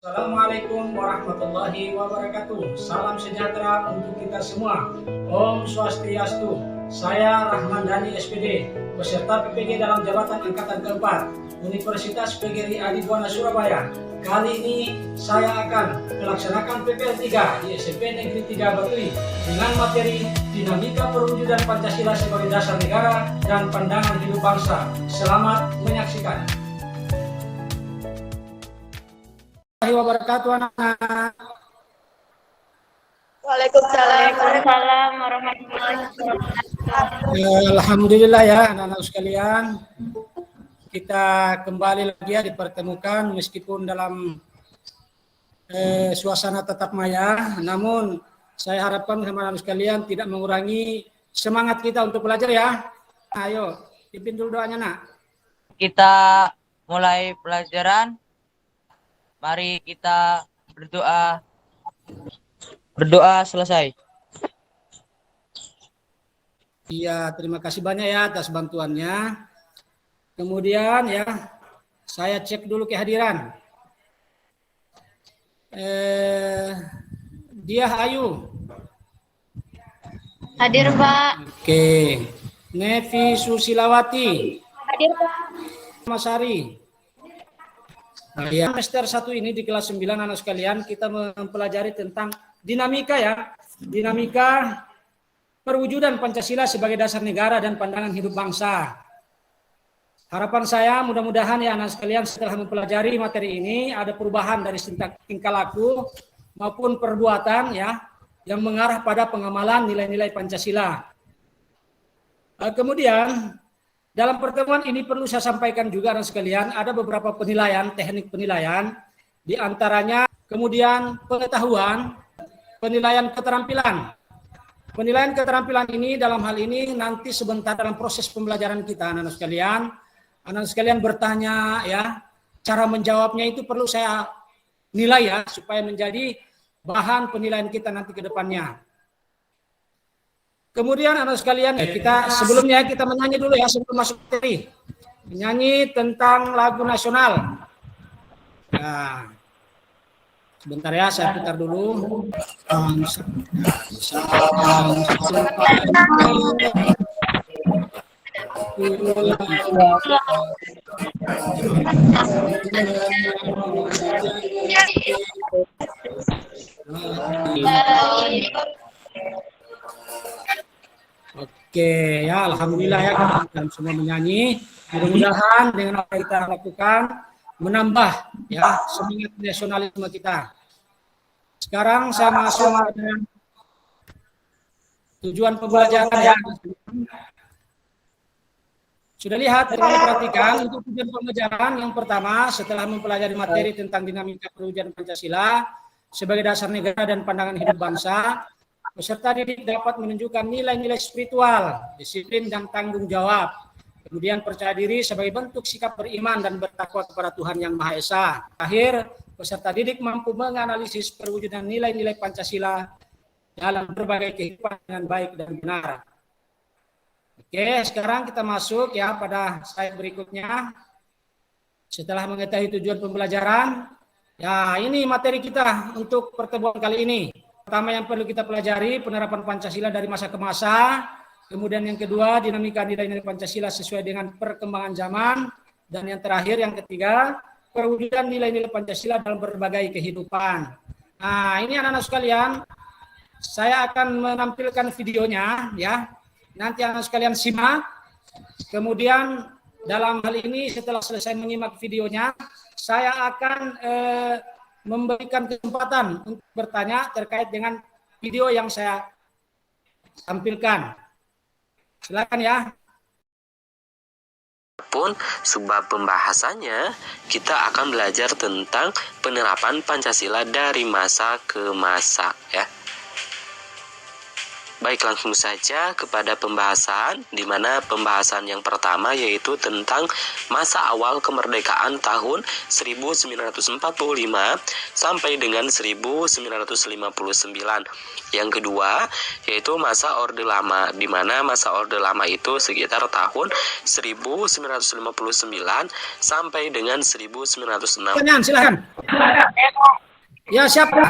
Assalamualaikum warahmatullahi wabarakatuh. Salam sejahtera untuk kita semua. Om Swastiastu. Saya Rahman Dhani SPD, peserta PPG dalam jabatan angkatan keempat Universitas PGRI Adibuana Surabaya. Kali ini saya akan melaksanakan PPL 3 di SMP Negeri 3 Batui dengan materi dinamika perwujudan Pancasila sebagai dasar negara dan pandangan hidup bangsa. Selamat menyaksikan. Wabarakatuh anak-anak. Waalaikumsalam warahmatullahi wabarakatuh. Alhamdulillah ya anak-anak sekalian, kita kembali lagi ya dipertemukan meskipun dalam suasana tatap maya, namun saya harapkan anak-anak sekalian tidak mengurangi semangat kita untuk belajar ya. Ayo pimpin dulu doanya nak. Kita mulai pelajaran. Mari kita berdoa. Berdoa selesai. Iya, terima kasih banyak ya atas bantuannya. Kemudian ya, saya cek dulu kehadiran. Dia Ayu. Hadir, Pak. Oke. Nevi Susilawati. Hadir, Pak. Masari. Ya, semester 1 ini di kelas 9 anak sekalian kita mempelajari tentang dinamika ya. Dinamika perwujudan Pancasila sebagai dasar negara dan pandangan hidup bangsa. Harapan saya mudah-mudahan ya anak sekalian setelah mempelajari materi ini ada perubahan dari tingkah laku maupun perbuatan ya yang mengarah pada pengamalan nilai-nilai Pancasila. Kemudian dalam pertemuan ini perlu saya sampaikan juga anak sekalian, ada beberapa penilaian, teknik penilaian, di antaranya kemudian pengetahuan, penilaian keterampilan. Penilaian keterampilan ini dalam hal ini nanti sebentar dalam proses pembelajaran kita anak sekalian bertanya ya, cara menjawabnya itu perlu saya nilai ya, supaya menjadi bahan penilaian kita nanti ke depannya. Kemudian anak sekalian kita sebelumnya kita menyanyi dulu ya sebelum masuk materi. Menyanyi tentang lagu nasional. Nah, sebentar ya saya putar dulu. Oke ya, alhamdulillah ya kita semua menyanyi. Mudah-mudahan dengan apa yang kita lakukan menambah ya semangat nasionalisme kita. Sekarang saya masuk dengan tujuan pembelajaran ya. Sudah lihat, perhatikan untuk tujuan pembelajaran yang pertama setelah mempelajari materi tentang dinamika perwujudan Pancasila sebagai dasar negara dan pandangan hidup bangsa. Peserta didik dapat menunjukkan nilai-nilai spiritual, disiplin, dan tanggung jawab. Kemudian percaya diri sebagai bentuk sikap beriman dan bertakwa kepada Tuhan Yang Maha Esa. Akhir, peserta didik mampu menganalisis perwujudan nilai-nilai Pancasila dalam berbagai kehidupan dengan baik dan benar. Oke, sekarang kita masuk ya pada slide berikutnya. Setelah mengetahui tujuan pembelajaran, ya ini materi kita untuk pertemuan kali ini. Pertama yang perlu kita pelajari penerapan Pancasila dari masa ke masa. Kemudian yang kedua dinamika nilai-nilai Pancasila sesuai dengan perkembangan zaman. Dan yang terakhir yang ketiga perwujudan nilai-nilai Pancasila dalam berbagai kehidupan. Nah ini anak-anak sekalian, saya akan menampilkan videonya ya. Nanti anak sekalian simak. Kemudian dalam hal ini setelah selesai menyimak videonya, saya akan memberikan kesempatan untuk bertanya terkait dengan video yang saya tampilkan. Silakan ya. Pun sebab pembahasannya kita akan belajar tentang penerapan Pancasila dari masa ke masa ya. Baik, langsung saja kepada pembahasan, di mana pembahasan yang pertama yaitu tentang masa awal kemerdekaan tahun 1945 sampai dengan 1959. Yang kedua yaitu masa Orde Lama, di mana masa Orde Lama itu sekitar tahun 1959 sampai dengan 1960. Silakan. Ya, siapa?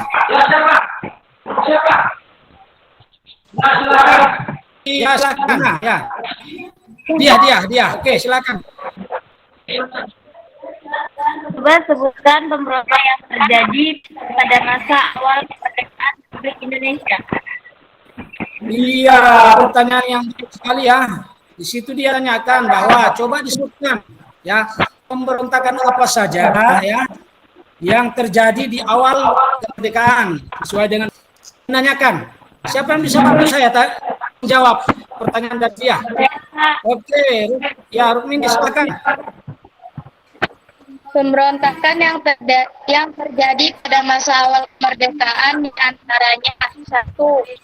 Ya, silakan. Nah, ya. Dia. Oke, silakan. Coba sebutkan pemberontakan yang terjadi pada masa awal kemerdekaan Republik Indonesia. Iya, pertanyaan yang baik sekali ya. Di situ dia tanyakan bahwa coba disebutkan ya pemberontakan apa saja ya yang terjadi di awal kemerdekaan sesuai dengan menanyakan. Siapa yang bisa bantu saya menjawab pertanyaan dari dia? Oke, ya Rukmini silakan. Pemberontakan yang terjadi pada masa awal kemerdekaan diantaranya 1.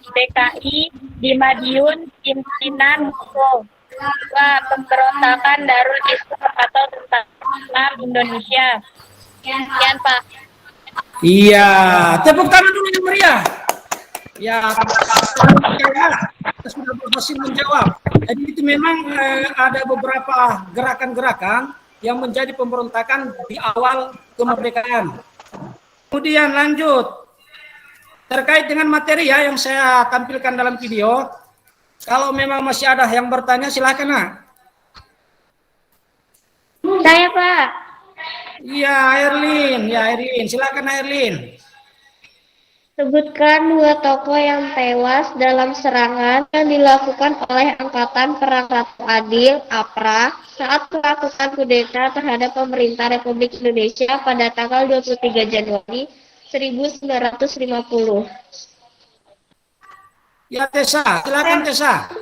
PKI di Madiun, pimpinan Moko. 2. Pemberontakan Darul Islam atau Tentara Islam Indonesia. Sekian Pak. Iya, tepuk tangan dulu yang meriah. Ya, kita sudah berhasil menjawab. Jadi itu memang ada beberapa gerakan-gerakan yang menjadi pemberontakan di awal kemerdekaan. Kemudian lanjut, terkait dengan materi ya yang saya tampilkan dalam video, kalau memang masih ada yang bertanya silakan nak. Saya Pak. Iya Erlin, silakan Erlin. Sebutkan 2 tokoh yang tewas dalam serangan yang dilakukan oleh Angkatan Perang Ratu Adil (APRA) saat melakukan kudeta terhadap pemerintah Republik Indonesia pada tanggal 23 Januari 1950. Ya Tessa, silakan Tessa.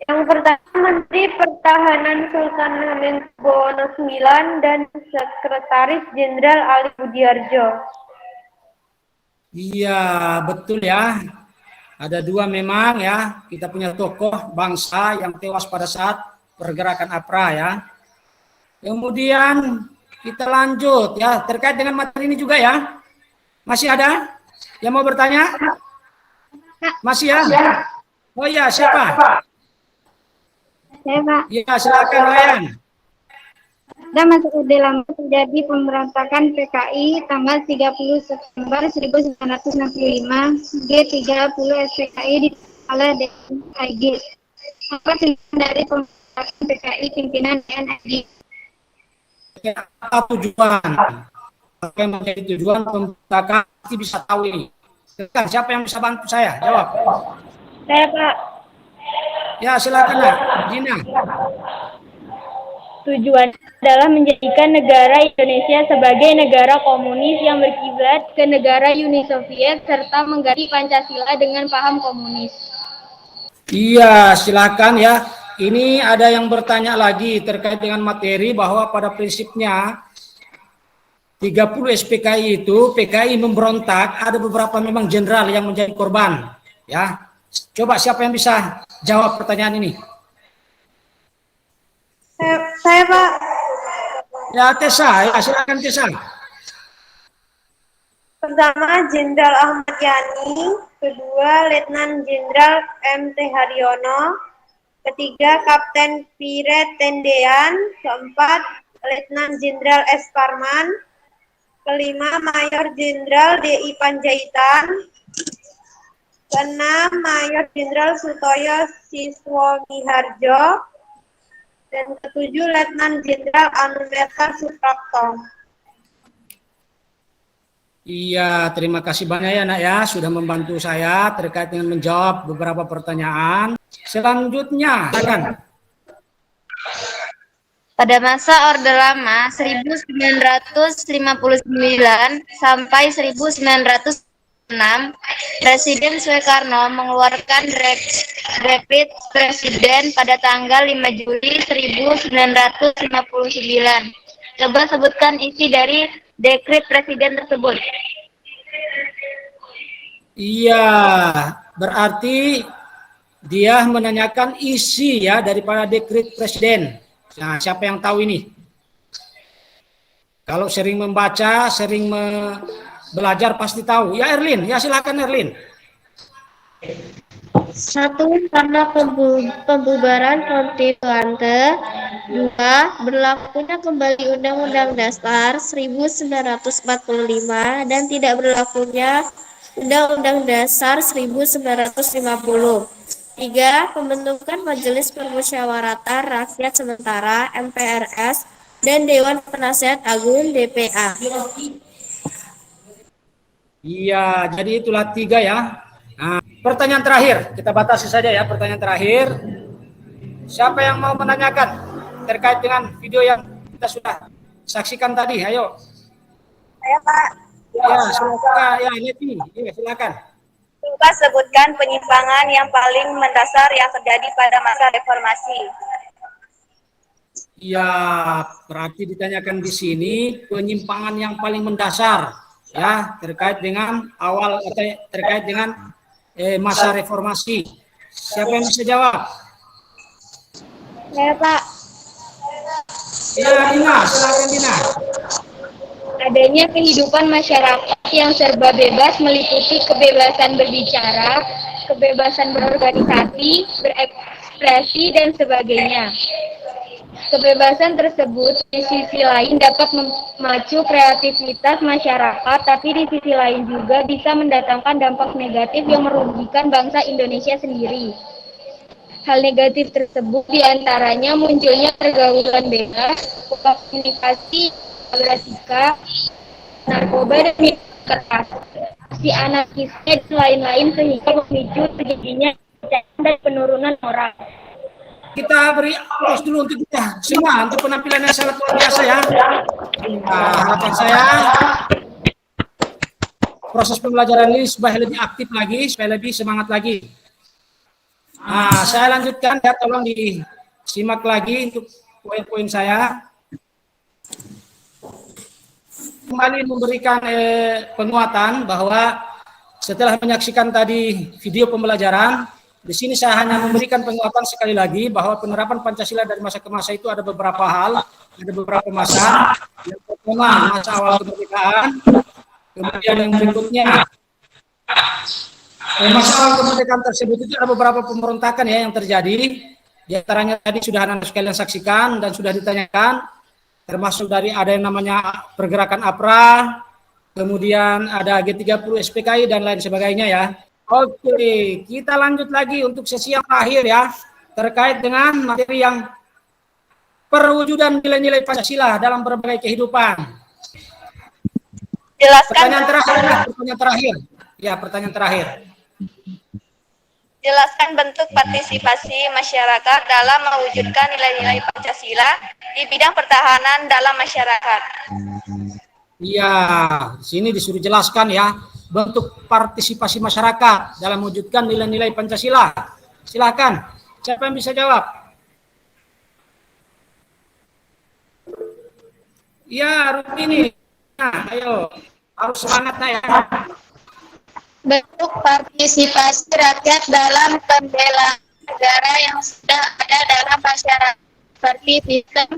Yang pertama Menteri Pertahanan Sultan Hamengkubuwono IX dan Sekretaris Jenderal Ali Budiarjo. Iya, betul ya. Ada 2 memang ya, kita punya tokoh bangsa yang tewas pada saat pergerakan APRA ya. Kemudian kita lanjut ya, terkait dengan materi ini juga ya. Masih ada yang mau bertanya? Masih ya? Oh iya, siapa? Saya Pak. Ya, silakan Ryan. Pada masa Orde Lama terjadi pemberontakan PKI tanggal 30 September 1965. G30 SPKI oleh DNIG. Apa tujuan dari pemberontakan PKI pimpinan DNIG? Apa tujuan? Apa yang menjadi tujuan pemberontakan? Pasti bisa tahu ini. Siapa yang bisa bantu saya? Jawab. Saya Pak. Ya, silakan Nak. Gina. Tujuan adalah menjadikan negara Indonesia sebagai negara komunis yang berkiblat ke negara Uni Soviet serta mengganti Pancasila dengan paham komunis. Iya, silakan ya. Ini ada yang bertanya lagi terkait dengan materi bahwa pada prinsipnya 30 SPKI itu PKI memberontak, ada beberapa memang jenderal yang menjadi korban, ya. Coba siapa yang bisa jawab pertanyaan ini? Saya Pak. Ya Tessa, ya silakan Tessa. Pertama Jenderal Ahmad Yani, kedua Letnan Jenderal M.T. Haryono, ketiga Kapten Pire Tendean, keempat Letnan Jenderal S. Parman, kelima Mayor Jenderal D.I. Panjaitan, keenam Mayor Jenderal Sutoyo Siswomiharjo, dan ketujuh Letnan Jenderal Anumerta Suprapto. Iya, terima kasih banyak ya Nak ya sudah membantu saya terkait dengan menjawab beberapa pertanyaan. Selanjutnya, silakan. Pada masa Orde Lama 1959 sampai 1966, Presiden Soekarno mengeluarkan Dekret Presiden pada tanggal 5 Juli 1959. Coba sebutkan isi dari Dekret Presiden tersebut. Iya, berarti dia menanyakan isi ya daripada Dekret Presiden. Nah, siapa yang tahu ini? Kalau sering membaca, sering belajar pasti tahu. Ya Erlin, ya silakan Erlin. Satu, karena pembubaran konstituante. Dua, berlakunya kembali Undang-Undang Dasar 1945 dan tidak berlakunya Undang-Undang Dasar 1950. Tiga, pembentukan Majelis Permusyawaratan Rakyat Sementara MPRS dan Dewan Penasehat Agung DPA. Iya, jadi itulah 3 ya. Nah, pertanyaan terakhir, kita batasi saja ya pertanyaan terakhir. Siapa yang mau menanyakan terkait dengan video yang kita sudah saksikan tadi? Ayo. Saya Pak. Ya, silakan. Ya, Leti. Ya, silakan. Coba sebutkan penyimpangan yang paling mendasar yang terjadi pada masa reformasi. Ya, berarti ditanyakan di sini penyimpangan yang paling mendasar ya terkait dengan terkait dengan masa reformasi. Siapa yang bisa jawab? Saya Pak. Ya, Dina, silakan Dina. Adanya kehidupan masyarakat yang serba bebas meliputi kebebasan berbicara, kebebasan berorganisasi, berekspresi, dan sebagainya. Kebebasan tersebut di sisi lain dapat memacu kreativitas masyarakat, tapi di sisi lain juga bisa mendatangkan dampak negatif yang merugikan bangsa Indonesia sendiri. Hal negatif tersebut diantaranya munculnya pergaulan bebas, komunikasi agresika, narkoba, dan keras, si anarkisnya dan lain-lain sehingga memicu terjadinya dan penurunan moral. Kita beri aplaus dulu untuk kita semua untuk penampilan yang sangat luar biasa ya. Nah, harapan saya proses pembelajaran ini supaya lebih aktif lagi, supaya lebih semangat lagi. Nah, saya lanjutkan ya, tolong disimak lagi untuk poin-poin saya. Kembali memberikan penguatan bahwa setelah menyaksikan tadi video pembelajaran, di sini saya hanya memberikan penguatan sekali lagi bahwa penerapan Pancasila dari masa ke masa itu ada beberapa hal, ada beberapa masa. Yang pertama masa awal kemerdekaan, kemudian yang berikutnya masa awal kemerdekaan tersebut itu ada beberapa pemberontakan ya yang terjadi. Di antaranya tadi sudah anak sekalian saksikan dan sudah ditanyakan, termasuk dari ada yang namanya pergerakan APRA, kemudian ada G30 SPKI dan lain sebagainya ya. Oke, kita lanjut lagi untuk sesi yang terakhir ya, terkait dengan materi yang perwujudan nilai-nilai Pancasila dalam berbagai kehidupan. Pertanyaan terakhir. Ya, pertanyaan terakhir. Jelaskan bentuk partisipasi masyarakat dalam mewujudkan nilai-nilai Pancasila di bidang pertahanan dalam masyarakat. Iya, di sini disuruh jelaskan ya bentuk partisipasi masyarakat dalam mewujudkan nilai-nilai Pancasila. Silakan, siapa yang bisa jawab? Ya, Rutini. Nah, ayo, harus semangatnya ya. Bentuk partisipasi rakyat dalam pembelaan negara yang sudah ada dalam masyarakat seperti sistem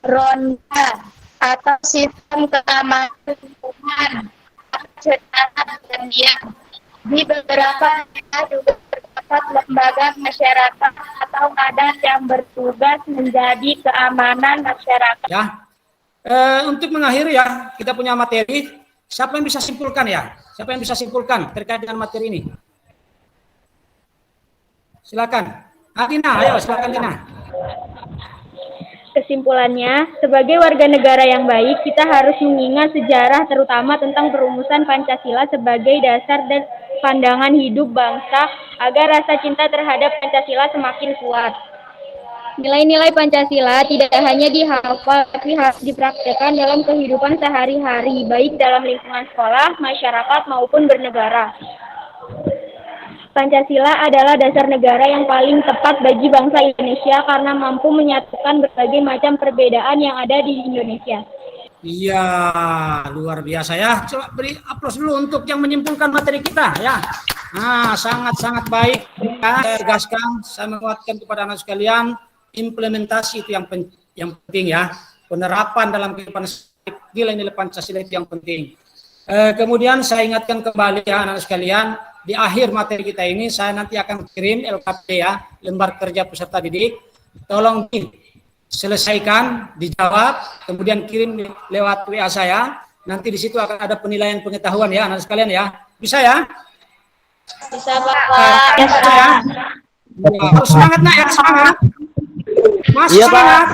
ronda atau sistem keamanan lingkungan secara diam. Di beberapa daerah juga terdapat lembaga masyarakat atau adat yang bertugas menjadi keamanan masyarakat. Ya, untuk mengakhiri ya, kita punya materi. Siapa yang bisa simpulkan ya? Siapa yang bisa simpulkan terkait dengan materi ini? Silakan. Dina, ayo silakan Dina. Kesimpulannya, sebagai warga negara yang baik, kita harus mengingat sejarah terutama tentang perumusan Pancasila sebagai dasar dan pandangan hidup bangsa agar rasa cinta terhadap Pancasila semakin kuat. Nilai-nilai Pancasila tidak hanya dihafal, tapi harus dipraktikkan dalam kehidupan sehari-hari, baik dalam lingkungan sekolah, masyarakat, maupun bernegara. Pancasila adalah dasar negara yang paling tepat bagi bangsa Indonesia karena mampu menyatukan berbagai macam perbedaan yang ada di Indonesia. Iya, luar biasa ya. Coba beri aplaus dulu untuk yang menyimpulkan materi kita ya. Nah, sangat-sangat baik. Saya tegaskan, saya menguatkan kepada anak sekalian, implementasi itu yang penting ya. Penerapan dalam kehidupan nilai-nilai Pancasila itu yang penting. Kemudian saya ingatkan kembali ya anak sekalian, di akhir materi kita ini saya nanti akan kirim LKP ya, lembar kerja peserta didik. Tolong diselesaikan, dijawab, kemudian kirim lewat WA saya. Nanti di situ akan ada penilaian pengetahuan ya anak sekalian ya. Bisa ya? Bisa Bapak. Bisa ya? Ya, semangat nak ya, semangat. Masih semangat.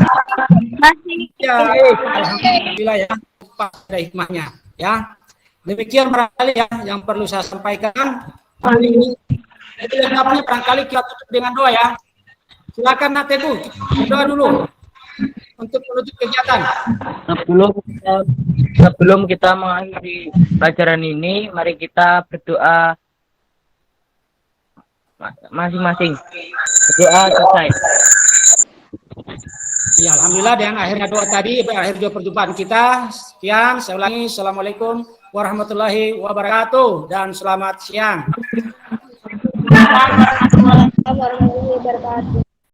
Ya, alhamdulillah ya, pada hikmahnya ya. Demikian barangkali ya yang perlu saya sampaikan hari ini. Jadi lengkapnya barangkali kita tutup dengan doa ya. Silakan Nak Teguh, berdoa dulu untuk menutup kegiatan. Sebelum kita mengakhiri pelajaran ini, mari kita berdoa masing-masing. Berdoa selesai. Ya, alhamdulillah dengan akhirnya doa tadi, berakhir doa perjumpaan kita. Sekian, saya ulangi. Assalamualaikum warahmatullahi wabarakatuh dan selamat siang. Assalamualaikum warahmatullahi wabarakatuh.